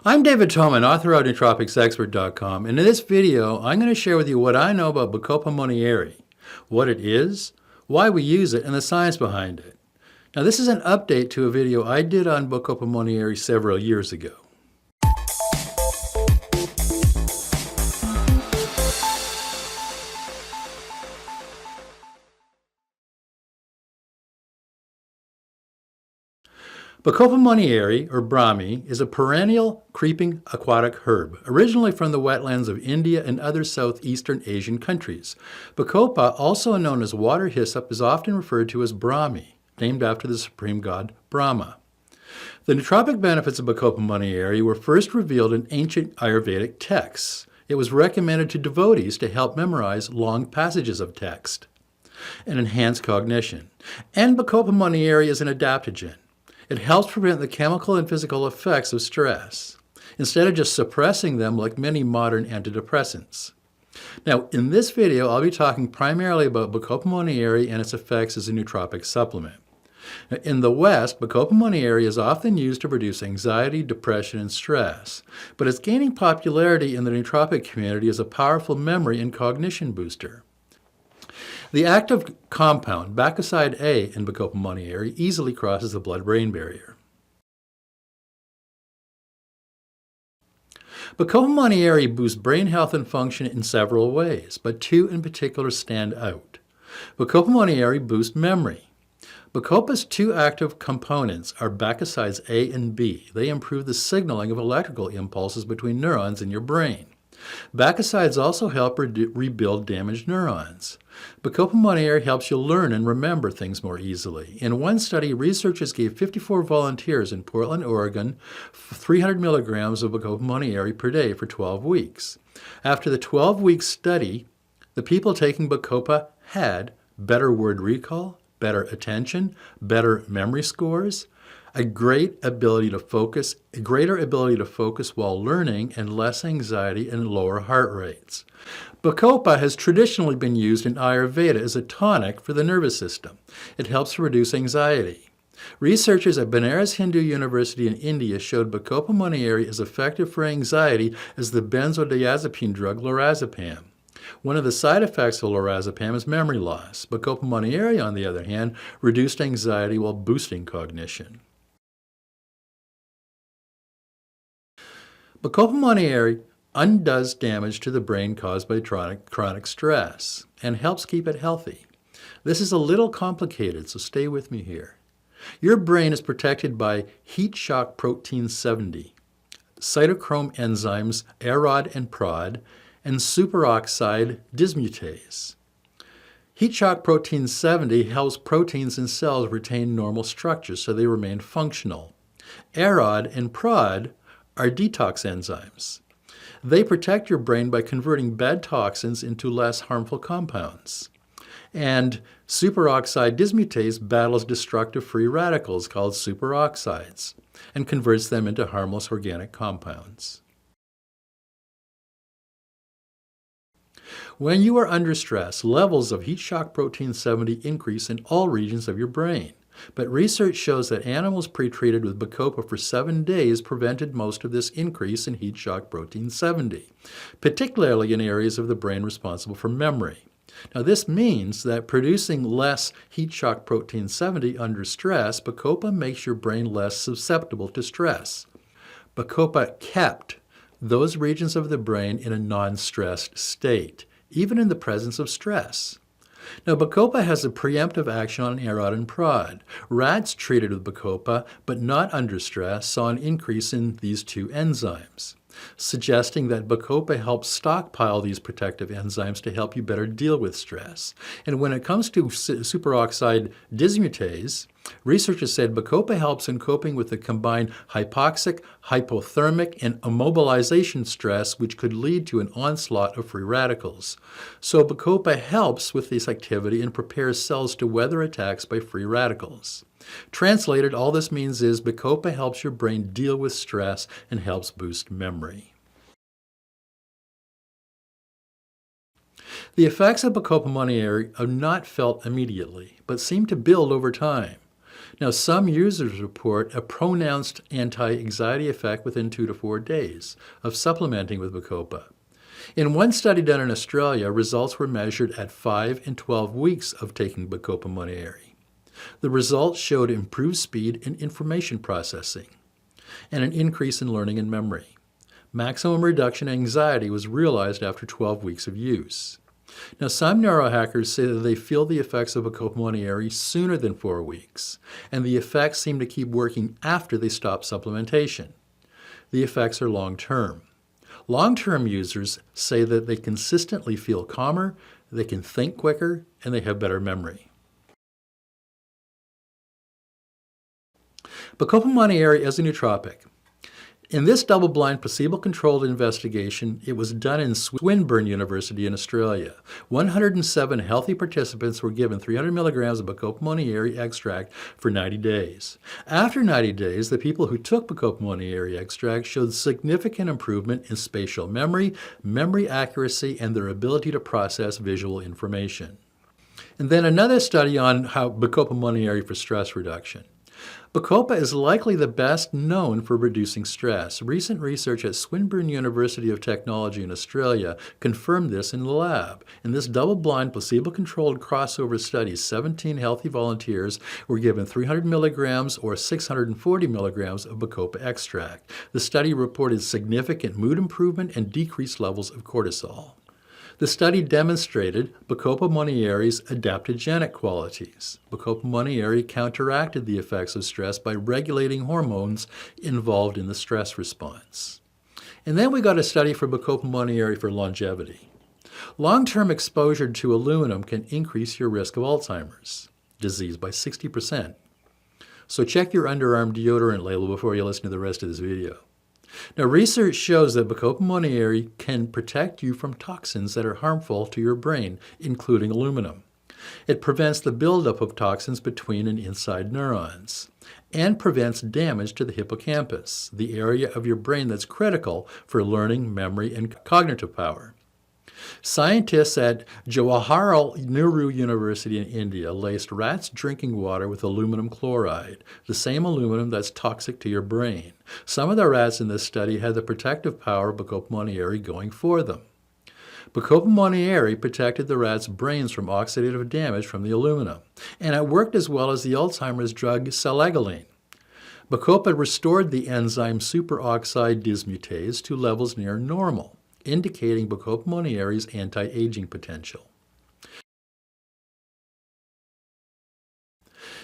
I'm David Toman, author of nootropicsexpert.com, and in this video, I'm going to share with you what I know about Bacopa Monnieri, what it is, why we use it, and the science behind it. Now, this is an update to a video I did on Bacopa Monnieri several years ago. Bacopa Monnieri, or Brahmi, is a perennial creeping aquatic herb, originally from the wetlands of India and other southeastern Asian countries. Bacopa, also known as water hyssop, is often referred to as Brahmi, named after the supreme god Brahma. The nootropic benefits of Bacopa Monnieri were first revealed in ancient Ayurvedic texts. It was recommended to devotees to help memorize long passages of text and enhance cognition. And Bacopa Monnieri is an adaptogen. It helps prevent the chemical and physical effects of stress, instead of just suppressing them like many modern antidepressants. Now, in this video, I'll be talking primarily about Bacopa Monnieri and its effects as a nootropic supplement. Now, in the West, Bacopa Monnieri is often used to reduce anxiety, depression, and stress, but it's gaining popularity in the nootropic community as a powerful memory and cognition booster. The active compound, bacoside A in Bacopa Monnieri, easily crosses the blood-brain barrier. Bacopa Monnieri boosts brain health and function in several ways, but two in particular stand out. Bacopa Monnieri boosts memory. Bacopa's two active components are bacosides A and B. They improve the signaling of electrical impulses between neurons in your brain. Bacosides also help rebuild damaged neurons. Bacopa Monnieri helps you learn and remember things more easily. In one study, researchers gave 54 volunteers in Portland, Oregon, 300 milligrams of Bacopa Monnieri per day for 12 weeks. After the 12-week study, the people taking Bacopa had better word recall, better attention, better memory scores, a greater ability to focus while learning, and less anxiety and lower heart rates. Bacopa has traditionally been used in Ayurveda as a tonic for the nervous system. It helps to reduce anxiety. Researchers at Banaras Hindu University in India showed Bacopa Monnieri is effective for anxiety as the benzodiazepine drug lorazepam. One of the side effects of lorazepam is memory loss. Bacopa Monnieri, on the other hand, reduced anxiety while boosting cognition. Bacopa Monnieri undoes damage to the brain caused by chronic stress and helps keep it healthy. This is a little complicated, so stay with me here. Your brain is protected by heat shock protein 70, cytochrome enzymes AROD and PROD, and superoxide dismutase. Heat shock protein 70 helps proteins in cells retain normal structures so they remain functional. AROD and PROD are detox enzymes. They protect your brain by converting bad toxins into less harmful compounds. And superoxide dismutase battles destructive free radicals called superoxides and converts them into harmless organic compounds. When you are under stress, levels of heat shock protein 70 increase in all regions of your brain. But research shows that animals pre-treated with Bacopa for 7 days prevented most of this increase in heat shock protein 70, particularly in areas of the brain responsible for memory. Now, this means that producing less heat shock protein 70 under stress, Bacopa makes your brain less susceptible to stress. Bacopa kept those regions of the brain in a non-stressed state, even in the presence of stress. Now, Bacopa has a preemptive action on AROD and PROD. Rats treated with Bacopa, but not under stress, saw an increase in these two enzymes, suggesting that Bacopa helps stockpile these protective enzymes to help you better deal with stress. And when it comes to superoxide dismutase, researchers said Bacopa helps in coping with the combined hypoxic, hypothermic, and immobilization stress, which could lead to an onslaught of free radicals. So Bacopa helps with this activity and prepares cells to weather attacks by free radicals. Translated, all this means is Bacopa helps your brain deal with stress and helps boost memory. The effects of Bacopa Monnieri are not felt immediately, but seem to build over time. Now, some users report a pronounced anti-anxiety effect within 2 to 4 days of supplementing with Bacopa. In one study done in Australia, results were measured at 5 and 12 weeks of taking Bacopa Monnieri. The results showed improved speed in information processing and an increase in learning and memory. Maximum reduction in anxiety was realized after 12 weeks of use. Now, some neurohackers say that they feel the effects of Bacopa Monnieri sooner than 4 weeks, and the effects seem to keep working after they stop supplementation. The effects are long-term. Long-term users say that they consistently feel calmer, they can think quicker, and they have better memory. Bacopa Monnieri as a nootropic. In this double-blind, placebo-controlled investigation, it was done in Swinburne University in Australia. 107 healthy participants were given 300 milligrams of Bacopa Monnieri extract for 90 days. After 90 days, the people who took Bacopa Monnieri extract showed significant improvement in spatial memory, memory accuracy, and their ability to process visual information. And then another study on how Bacopa Monnieri for stress reduction. Bacopa is likely the best known for reducing stress. Recent research at Swinburne University of Technology in Australia confirmed this in the lab. In this double-blind, placebo-controlled crossover study, 17 healthy volunteers were given 300 milligrams or 640 milligrams of Bacopa extract. The study reported significant mood improvement and decreased levels of cortisol. The study demonstrated Bacopa Monnieri's adaptogenic qualities. Bacopa Monnieri counteracted the effects of stress by regulating hormones involved in the stress response. And then we got a study for Bacopa Monnieri for longevity. Long-term exposure to aluminum can increase your risk of Alzheimer's disease by 60%. So check your underarm deodorant label before you listen to the rest of this video. Now, research shows that Bacopa Monnieri can protect you from toxins that are harmful to your brain, including aluminum. It prevents the buildup of toxins between and inside neurons, and prevents damage to the hippocampus, the area of your brain that's critical for learning, memory, and cognitive power. Scientists at Jawaharlal Nehru University in India laced rats drinking water with aluminum chloride, the same aluminum that's toxic to your brain. Some of the rats in this study had the protective power of Bacopa Monnieri going for them. Bacopa Monnieri protected the rats' brains from oxidative damage from the aluminum, and it worked as well as the Alzheimer's drug selegiline. Bacopa restored the enzyme superoxide dismutase to levels near normal, indicating Bacopa Monnieri's anti-aging potential.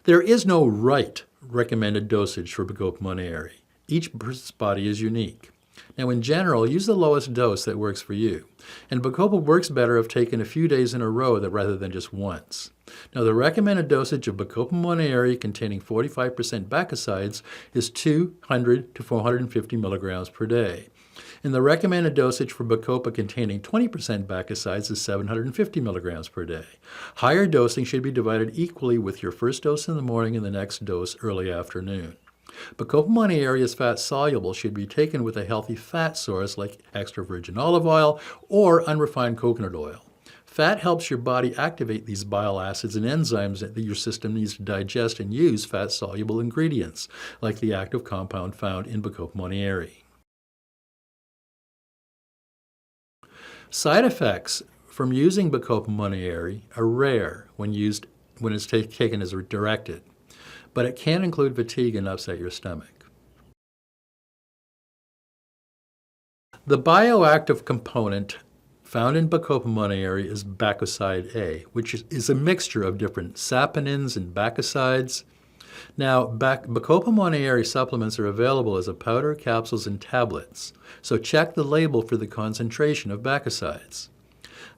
There is no right recommended dosage for Bacopa Monnieri. Each person's body is unique. Now, in general, use the lowest dose that works for you. And Bacopa works better if taken a few days in a row rather than just once. Now, the recommended dosage of Bacopa Monnieri containing 45% bacosides is 200 to 450 milligrams per day. And the recommended dosage for Bacopa containing 20% bacosides is 750 milligrams per day. Higher dosing should be divided equally with your first dose in the morning and the next dose early afternoon. Bacopa Monnieri is fat-soluble, should be taken with a healthy fat source like extra virgin olive oil or unrefined coconut oil. Fat helps your body activate these bile acids and enzymes that your system needs to digest and use fat-soluble ingredients, like the active compound found in Bacopa Monnieri. Side effects from using Bacopa Monnieri are rare when it's taken as directed, but it can include fatigue and upset your stomach. The bioactive component found in Bacopa Monnieri is bacoside A, which is a mixture of different saponins and bacosides. Now, Bacopa Monnieri supplements are available as a powder, capsules, and tablets, so check the label for the concentration of bacosides.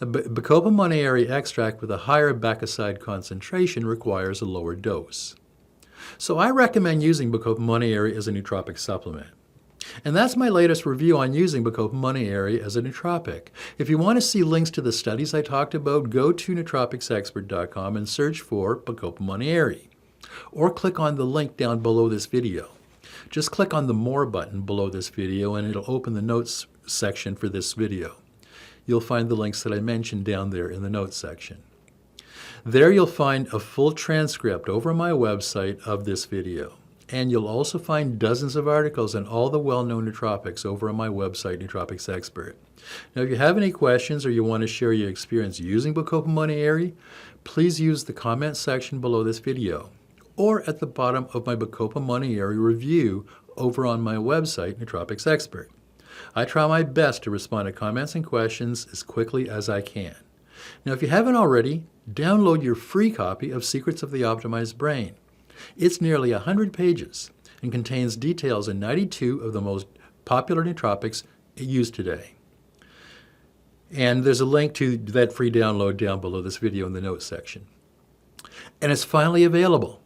A Bacopa Monnieri extract with a higher bacoside concentration requires a lower dose. So I recommend using Bacopa Monnieri as a nootropic supplement. And that's my latest review on using Bacopa Monnieri as a nootropic. If you want to see links to the studies I talked about, go to nootropicsexpert.com and search for Bacopa Monnieri. Or click on the link down below this video. Just click on the More button below this video and it'll open the notes section for this video. You'll find the links that I mentioned down there in the notes section. There you'll find a full transcript over my website of this video. And you'll also find dozens of articles on all the well-known nootropics over on my website, Nootropics Expert. Now, if you have any questions or you want to share your experience using Bacopa Monnieri, please use the comment section below this video or at the bottom of my Bacopa Monnieri review over on my website, Nootropics Expert. I try my best to respond to comments and questions as quickly as I can. Now, if you haven't already, download your free copy of Secrets of the Optimized Brain. It's nearly 100 pages and contains details on 92 of the most popular nootropics used today. And there's a link to that free download down below this video in the notes section. And it's finally available.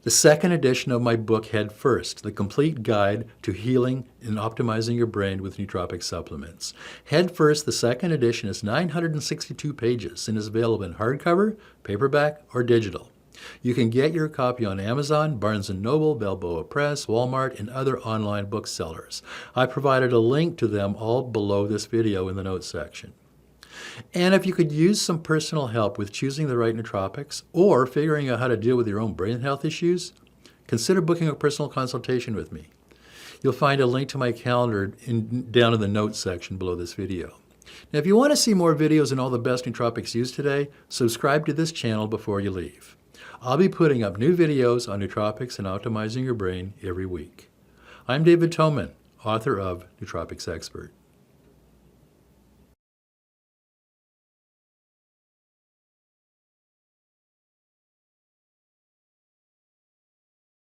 The second edition of my book, Head First, the complete guide to healing and optimizing your brain with nootropic supplements. Head First, the second edition, is 962 pages and is available in hardcover, paperback, or digital. You can get your copy on Amazon, Barnes & Noble, Balboa Press, Walmart, and other online booksellers. I provided a link to them all below this video in the notes section. And if you could use some personal help with choosing the right nootropics or figuring out how to deal with your own brain health issues, consider booking a personal consultation with me. You'll find a link to my calendar down in the notes section below this video. Now, if you want to see more videos on all the best nootropics used today, subscribe to this channel before you leave. I'll be putting up new videos on nootropics and optimizing your brain every week. I'm David Toman, author of Nootropics Expert.